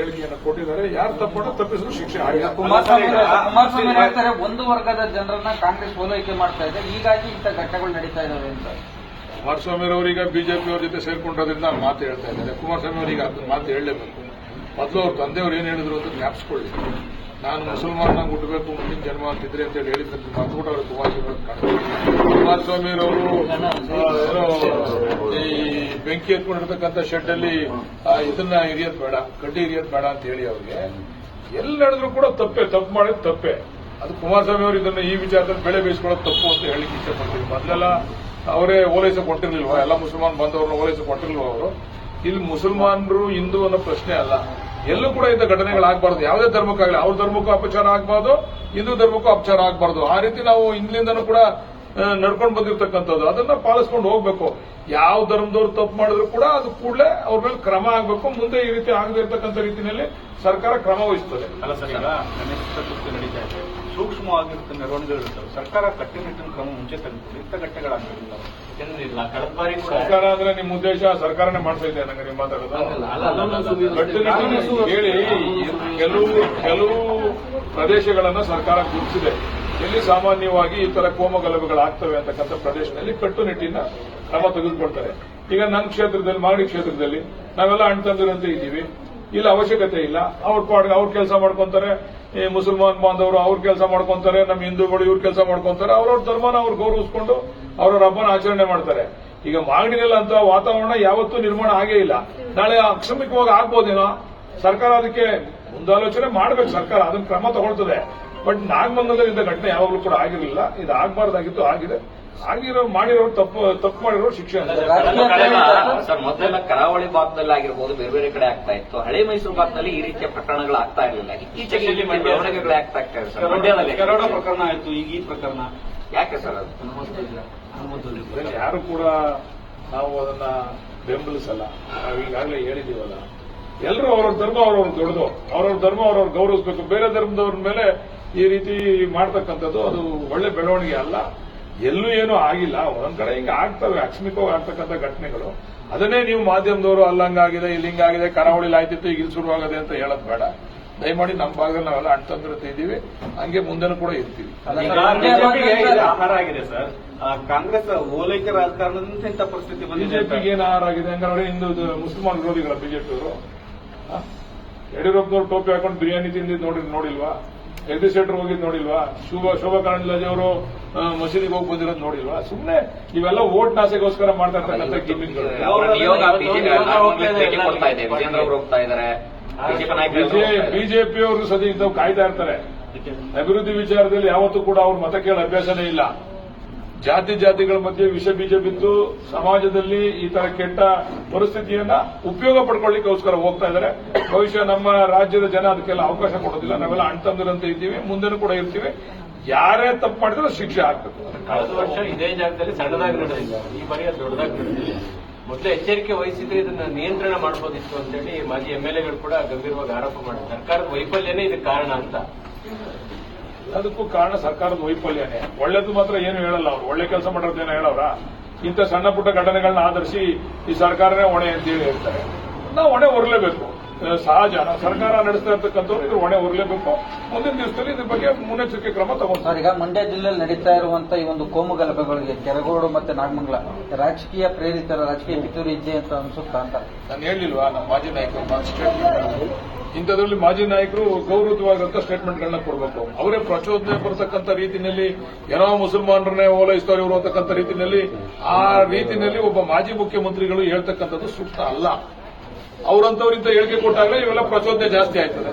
ಹೇಳಿಕೆಯನ್ನು ಕೊಟ್ಟಿದ್ದಾರೆ. ಯಾರು ತಪ್ಪನ್ನು ತಪ್ಪಿಸಲು ಶಿಕ್ಷೆ ಆಗಿದೆ. ಕುಮಾರಸ್ವಾಮಿ ಹೇಳ್ತಾರೆ, ಒಂದು ವರ್ಗದ ಜನರನ್ನ ಕಾಂಗ್ರೆಸ್ ಓಲೈಕೆ ಮಾಡ್ತಾ ಇದೆ, ಹೀಗಾಗಿ ಇಂಥ ಘಟನೆಗಳು ನಡೀತಾ ಇದಾವೆ ಅಂತ. ಕುಮಾರಸ್ವಾಮಿ ಅವರೀಗ ಬಿಜೆಪಿ ಅವ್ರ ಜೊತೆ ಸೇರ್ಕೊಂಡಿರೋದ್ರಿಂದ ನಾನು ಮಾತು ಹೇಳ್ತಾ ಇದ್ದಾರೆ. ಕುಮಾರಸ್ವಾಮಿ ಅವರಿಗೆ ಅದನ್ನ ಮಾತು ಹೇಳಲೇಬೇಕು. ಮೊದಲು ಅವ್ರ ತಂದೆಯವರು ಏನ್ ಹೇಳಿದ್ರು ಅಂತ ಜ್ಞಾಪಿಸ್ಕೊಳ್ಳಿ. ನಾನು ಮುಸಲ್ಮಾನಾಗಿ ಹುಟ್ಟಬೇಕು ಮುಂದಿನ ಜನ್ಮ ಅಂತಿದ್ರೆ ಅಂತ ಹೇಳಿ ಹೇಳಿದ್ರೆ ಮಾತು ಕೂಡ ಅವರು ಕುಮಾರಸ್ವಾಮಿ ಅವರು ಏನೋ ಈ ಬೆಂಕಿ ಎತ್ಕೊಂಡಿರ್ತಕ್ಕಂಥ ಶೆಡ್ ಅಲ್ಲಿ ಇದನ್ನ ಹಿರಿಯೋದ್ ಬೇಡ, ಕಡ್ಡಿ ಹಿರಿಯೋದ್ ಬೇಡ ಅಂತ ಹೇಳಿ ಅವ್ರಿಗೆ ಎಲ್ಲಿ ನಡೆದ್ರು ಕೂಡ ತಪ್ಪು ಮಾಡಿದ್ ತಪ್ಪೆ. ಅದು ಕುಮಾರಸ್ವಾಮಿ ಅವರು ಇದನ್ನ ಈ ವಿಚಾರದಲ್ಲಿ ಬೆಳೆ ಬೇಯಿಸ್ಕೊಳ್ಳೋದು ತಪ್ಪು ಅಂತ ಹೇಳಿಕ್ಕೆ ಇಷ್ಟಪಡ್ತೀವಿ. ಮೊದಲೆಲ್ಲ ಅವರೇ ಓಲೈಸಕ್ಕೆ ಕೊಟ್ಟಿರ್ಲಿಲ್ವಾ? ಎಲ್ಲ ಮುಸಲ್ಮಾನ್ ಬಂದವ್ರನ್ನ ಓಲೈಸಕ್ಕೆ ಕೊಟ್ಟಿರ್ಲಿಲ್ವ ಅವರು? ಇಲ್ಲಿ ಮುಸಲ್ಮಾನರು ಹಿಂದೂ ಅನ್ನೋ ಪ್ರಶ್ನೆ ಅಲ್ಲ. ಎಲ್ಲೂ ಕೂಡ ಇಂಥ ಘಟನೆಗಳಾಗಬಾರ್ದು. ಯಾವುದೇ ಧರ್ಮಕ್ಕಾಗಲಿ, ಅವ್ರ ಧರ್ಮಕ್ಕೂ ಅಪಚಾರ ಆಗಬಾರ್ದು, ಹಿಂದೂ ಧರ್ಮಕ್ಕೂ ಅಪಚಾರ ಆಗಬಾರ್ದು. ಆ ರೀತಿ ನಾವು ಹಿಂದಿನಿಂದನೂ ಕೂಡ ನಡ್ಕೊಂಡು ಬಂದಿರತಕ್ಕಂಥದ್ದು. ಅದನ್ನ ಪಾಲಿಸ್ಕೊಂಡು ಹೋಗ್ಬೇಕು. ಯಾವ ಧರ್ಮದವ್ರು ತಪ್ಪು ಮಾಡಿದ್ರು ಕೂಡ ಅದು ಕೂಡಲೇ ಅವ್ರ ಮೇಲೆ ಕ್ರಮ ಆಗಬೇಕು. ಮುಂದೆ ಈ ರೀತಿ ಆಗದೇ ಇರತಕ್ಕಂಥ ರೀತಿಯಲ್ಲಿ ಸರ್ಕಾರ ಕ್ರಮ ವಹಿಸುತ್ತದೆ. ಅಲ್ಲ ಸರ್, ಈಗ ಗಣೇಶ ನಡೀತಾ ಇದೆ, ಸೂಕ್ಷ್ಮವಾಗಿರುತ್ತೆ ಮೆರವಣಿಗೆಗಳಿರ್ತವೆ. ಸರ್ಕಾರ ಕಟ್ಟುನಿಟ್ಟಿನ ಕ್ರಮ ಮುಂಚೆ ತೆಗೆದುಕೊಂಡು ಇಂಥ ಘಟನೆಗಳಾಗಲಿಲ್ಲ. ಸರ್ಕಾರ ಅಂದ್ರೆ ನಿಮ್ಮ ಉದ್ದೇಶ ಸರ್ಕಾರನೇ ಮಾಡ್ತಾ ಇದೆ ನಂಗೆ ನೀವು ಮಾತಾಡೋದು ಹೇಳಿ. ಕೆಲವು ಪ್ರದೇಶಗಳನ್ನ ಸರ್ಕಾರ ಗುರುತಿಸಿದೆ, ಎಲ್ಲಿ ಸಾಮಾನ್ಯವಾಗಿ ಈ ತರ ಕೋಮಗಲಭೆಗಳಾಗ್ತವೆ ಅಂತಕ್ಕಂಥ ಪ್ರದೇಶದಲ್ಲಿ ಕಟ್ಟುನಿಟ್ಟಿನ ಕ್ರಮ ತೆಗೆದುಕೊಳ್ತಾರೆ. ಈಗ ನನ್ನ ಕ್ಷೇತ್ರದಲ್ಲಿ, ಮಾಗಡಿ ಕ್ಷೇತ್ರದಲ್ಲಿ ನಾವೆಲ್ಲ ಅಣ್ಣ ತಂದಿರಂತೆ ಇದ್ದೀವಿ. ಇಲ್ಲಿ ಅವಶ್ಯಕತೆ ಇಲ್ಲ. ಅವ್ರ ಕೆಲಸ ಮಾಡ್ಕೊಂತಾರೆ, ಈ ಮುಸಲ್ಮಾನ್ ಬಾಂಧವರು ಅವ್ರ ಕೆಲಸ ಮಾಡ್ಕೊಂತಾರೆ, ನಮ್ಮ ಹಿಂದೂಗಳು ಇವ್ರ ಕೆಲಸ ಮಾಡ್ಕೊಂತಾರೆ. ಅವ್ರವ್ರ ಧರ್ಮನ ಅವ್ರು ಗೌರವಿಸ್ಕೊಂಡು ಅವ್ರವ್ರ ಹಬ್ಬನ ಆಚರಣೆ ಮಾಡ್ತಾರೆ. ಈಗ ಮಾಗಡಿನಲ್ಲಿ ಅಂತ ವಾತಾವರಣ ಯಾವತ್ತೂ ನಿರ್ಮಾಣ ಆಗೇ ಇಲ್ಲ. ನಾಳೆ ಆಕಸ್ಮಿಕವಾಗಿ ಆಗ್ಬೋದೇನೋ. ಸರ್ಕಾರ ಅದಕ್ಕೆ ಮುಂದಾಲೋಚನೆ ಮಾಡಬೇಕು. ಸರ್ಕಾರ ಅದನ್ನ ಕ್ರಮ ತಗೊಳ್ತದೆ. ಬಟ್ ನಾಗಮಂಗಲದಲ್ಲಿ ಇಂಥ ಘಟನೆ ಯಾವಾಗಲೂ ಕೂಡ ಆಗಿರಲಿಲ್ಲ. ಇದು ಆಗಬಾರ್ದಾಗಿತ್ತು, ಆಗಿದೆ. ಮಾಡಿರೋರು ತಪ್ಪು ಮಾಡಿರೋರು ಶಿಕ್ಷೆ ಅಂತ. ಸರ್, ಮೊದಲೆಲ್ಲ ಕರಾವಳಿ ಭಾಗದಲ್ಲಿ ಆಗಿರ್ಬೋದು, ಬೇರೆ ಬೇರೆ ಕಡೆ ಆಗ್ತಾ ಇತ್ತು. ಹಳೆ ಮೈಸೂರು ಭಾಗದಲ್ಲಿ ಈ ರೀತಿಯ ಪ್ರಕರಣಗಳು ಆಗ್ತಾ ಇರಲಿಲ್ಲ. ಇತ್ತೀಚೆಗೆ ಇಲ್ಲಿ ಬೆಳವಣಿಗೆಗಳು ಆಗ್ತಾ ಇರ್ತಾರೆ ಸರ್. ಮಂಡ್ಯದಲ್ಲಿ ಕರಾವಳಿ ಪ್ರಕರಣ ಆಯ್ತು, ಈಗ ಈ ಪ್ರಕರಣ ಯಾಕೆ ಸರ್? ಅದು ಯಾರು ಕೂಡ ನಾವು ಅದನ್ನ ಬೆಂಬಲಿಸಲ್ಲ. ನಾವು ಈಗಾಗಲೇ ಹೇಳಿದೀವಲ್ಲ, ಎಲ್ಲರೂ ಅವ್ರವ್ರ ಧರ್ಮ ಅವ್ರವ್ರ ದೊಡ್ಡದು, ಅವ್ರವ್ರ ಧರ್ಮ ಅವ್ರವ್ರು ಗೌರವಿಸಬೇಕು. ಬೇರೆ ಧರ್ಮದವ್ರ ಮೇಲೆ ಈ ರೀತಿ ಮಾಡ್ತಕ್ಕಂಥದ್ದು ಅದು ಒಳ್ಳೆ ಬೆಳವಣಿಗೆ ಅಲ್ಲ. ಎಲ್ಲೂ ಏನೂ ಆಗಿಲ್ಲ. ಒಂದೊಂದ್ ಕಡೆ ಹಿಂಗೆ ಆಗ್ತವೆ, ಆಕಸ್ಮಿಕವಾಗಿ ಆಗ್ತಕ್ಕಂಥ ಘಟನೆಗಳು. ಅದನ್ನೇ ನೀವು ಮಾಧ್ಯಮದವರು ಅಲ್ಲಂಗಾಗಿದೆ, ಇಲ್ಲಿ ಹಿಂಗಾಗಿದೆ, ಕರಾವಳಿಲಿ ಆಯ್ತಿತ್ತು, ಈಗ ಇಲ್ಲಿ ಶುರುವಾಗದೆ ಅಂತ ಹೇಳೋದು ಬೇಡ. ದಯಮಾಡಿ ನಮ್ಮ ಭಾಗದಲ್ಲಿ ನಾವೆಲ್ಲ ಅಣ್ತಂದ್ರತೆ ಇದ್ದೀವಿ, ಹಂಗೆ ಮುಂದೆನೂ ಕೂಡ ಇರ್ತೀವಿ. ಆಹಾರ ಆಗಿದೆ ಸರ್. ಕಾಂಗ್ರೆಸ್ ಓಲೈಕೆ ರಾಜಕಾರಣದಿಂದ ಇಂಥ ಪರಿಸ್ಥಿತಿ ಬಂದಿದೆ. ಬಿಜೆಪಿಗೆ ಏನು ಆಹಾರ ಆಗಿದೆ? ಹಂಗಾರೆ ಹಿಂದೂ ಮುಸಲ್ಮಾನ್ ವಿರೋಧಿಗಳ ಬಿಜೆಪಿಯವರು ಯಡಿಯೂರಪ್ಪನವರು ಟೋಪಿ ಹಾಕೊಂಡು ಬಿರಿಯಾನಿ ತಿಂದಿದ್ದು ನೋಡಿಲ್ವಾ? ಜಗದೀಶ್ ಶೆಟ್ಟರ್ ಹೋಗಿದ್ದು ನೋಡಿಲ್ವಾ? ಶೋಭಾ ಕರಂದ್ಲಾಜೆ ಅವರು ಮಸೀದಿಗೆ ಹೋಗಿ ಬಂದಿರೋದು ನೋಡಿಲ್ವಾ? ಸುಮ್ಮನೆ ಇವೆಲ್ಲ ಓಟ್ ನಾಸೆಗೋಸ್ಕರ ಮಾಡ್ತಾ ಇರ್ತಕ್ಕಂಥ ಗಿಮಿಕ್ಗಳು. ಬಿಜೆಪಿಯವರು ಸದಿ ಇಂಥವು ಕಾಯ್ತಾ ಇರ್ತಾರೆ. ಅಭಿವೃದ್ಧಿ ವಿಚಾರದಲ್ಲಿ ಯಾವತ್ತೂ ಕೂಡ ಅವ್ರ ಮತ ಕೇಳೋ ಅಭ್ಯಾಸನೇ ಇಲ್ಲ. ಜಾತಿಗಳ ಮಧ್ಯೆ ವಿಷ ಬೀಜ ಬಿದ್ದು ಸಮಾಜದಲ್ಲಿ ಈ ತರ ಕೆಟ್ಟ ಪರಿಸ್ಥಿತಿಯನ್ನ ಉಪಯೋಗ ಪಡ್ಕೊಳ್ಳಿಕ್ಕೋಸ್ಕರ ಹೋಗ್ತಾ ಇದ್ದಾರೆ. ಬಹುಶಃ ನಮ್ಮ ರಾಜ್ಯದ ಜನ ಅದಕ್ಕೆಲ್ಲ ಅವಕಾಶ ಕೊಡೋದಿಲ್ಲ. ನಾವೆಲ್ಲ ಅಣ್ತಂದಿರಂತೆ ಇದ್ದೀವಿ, ಮುಂದೆನೂ ಕೂಡ ಇರ್ತೀವಿ. ಯಾರೇ ತಪ್ಪು ಮಾಡಿದ್ರೆ ಶಿಕ್ಷೆ ಆಗ್ಬೇಕು. ಕಳೆದ ವರ್ಷ ಇದೇ ಜಾಗದಲ್ಲಿ ಸಣ್ಣದಾಗಿ ನಡೆದಿಲ್ಲ, ಈ ಬಾರಿ ಅದು ದೊಡ್ಡದಾಗಿ ನಡೆದಿಲ್ಲ. ಮೊದಲು ಎಚ್ಚರಿಕೆ ವಹಿಸಿದ್ರೆ ಇದನ್ನ ನಿಯಂತ್ರಣ ಮಾಡಬಹುದಿತ್ತು ಅಂತೇಳಿ ಮಾಜಿ ಎಂಎಲ್ಎಗಳು ಕೂಡ ಗಂಭೀರವಾಗಿ ಆರೋಪ ಮಾಡಿದ್ದಾರೆ. ಸರ್ಕಾರದ ವೈಫಲ್ಯನೇ ಇದಕ್ಕೆ ಕಾರಣ ಅಂತ. ಅದಕ್ಕೂ ಕಾರಣ ಸರ್ಕಾರದ ವೈಫಲ್ಯನೇ. ಒಳ್ಳೇದು ಮಾತ್ರ ಏನು ಹೇಳಲ್ಲ ಅವರು. ಒಳ್ಳೆ ಕೆಲಸ ಮಾಡೋದೇನೋ ಹೇಳವ್ರ? ಇಂಥ ಸಣ್ಣ ಪುಟ್ಟ ಘಟನೆಗಳನ್ನ ಆಧರಿಸಿ ಈ ಸರ್ಕಾರನೇ ಹೊಣೆ ಅಂತೇಳಿ ಹೇಳ್ತಾರೆ. ನಾವು ಹೊಣೆ ಹೊರಲೇಬೇಕು, ಸಹಜ. ಸರ್ಕಾರ ನಡೆಸ್ತಾ ಇರ್ತಕ್ಕಂಥವ್ರು ಇದ್ರ ಹೊಣೆ ಹೊರಲೇಬೇಕು. ಮುಂದಿನ ದಿವಸದಲ್ಲಿ ಇದ್ರ ಬಗ್ಗೆ ಮುನ್ನೆಚ್ಚರಿಕೆ ಕ್ರಮ ತಗೊಂಡು. ಈಗ ಮಂಡ್ಯ ಜಿಲ್ಲೆಯಲ್ಲಿ ನಡೀತಾ ಇರುವಂತಹ ಈ ಒಂದು ಕೋಮು ಗಲಭೆಗಳಿಗೆ ಕೆರಗೋಡು ಮತ್ತೆ ನಾಗಮಂಗಲ ರಾಜಕೀಯ ಪ್ರೇರಿತರ ರಾಜಕೀಯ ಪಿತೂರಿ ಇದೆ ಅಂತ ಅನ್ಸುತ್ತಾ ಅಂತ ನಾನು ಹೇಳಿಲ್ವಾ? ನಮ್ಮ ಮಾಜಿ ನಾಯಕರು ಸ್ಟೇಟ್ಮೆಂಟ್ ಇಂಥದ್ರಲ್ಲಿ ಮಾಜಿ ನಾಯಕರು ಗೌರವಯುತವಾದಂತಹ ಸ್ಟೇಟ್ಮೆಂಟ್ಗಳನ್ನ ಕೊಡಬೇಕು. ಅವರೇ ಪ್ರಚೋದನೆ ಬರತಕ್ಕಂಥ ರೀತಿಯಲ್ಲಿ ಏನೋ ಮುಸಲ್ಮಾನರನ್ನೇ ಓಲೈಸ್ತಾರೆ ಇವರು ಅಂತಕ್ಕಂಥ ರೀತಿಯಲ್ಲಿ, ಆ ರೀತಿಯಲ್ಲಿ ಒಬ್ಬ ಮಾಜಿ ಮುಖ್ಯಮಂತ್ರಿಗಳು ಹೇಳ್ತಕ್ಕಂಥದ್ದು ಸೂಕ್ತ ಅಲ್ಲ. ಅವರಂತವರಿಂದ ಹೇಳಿಕೆ ಕೊಟ್ಟಾಗಲೇ ಇವೆಲ್ಲ ಪ್ರಚೋದನೆ ಜಾಸ್ತಿ ಆಯ್ತದೆ.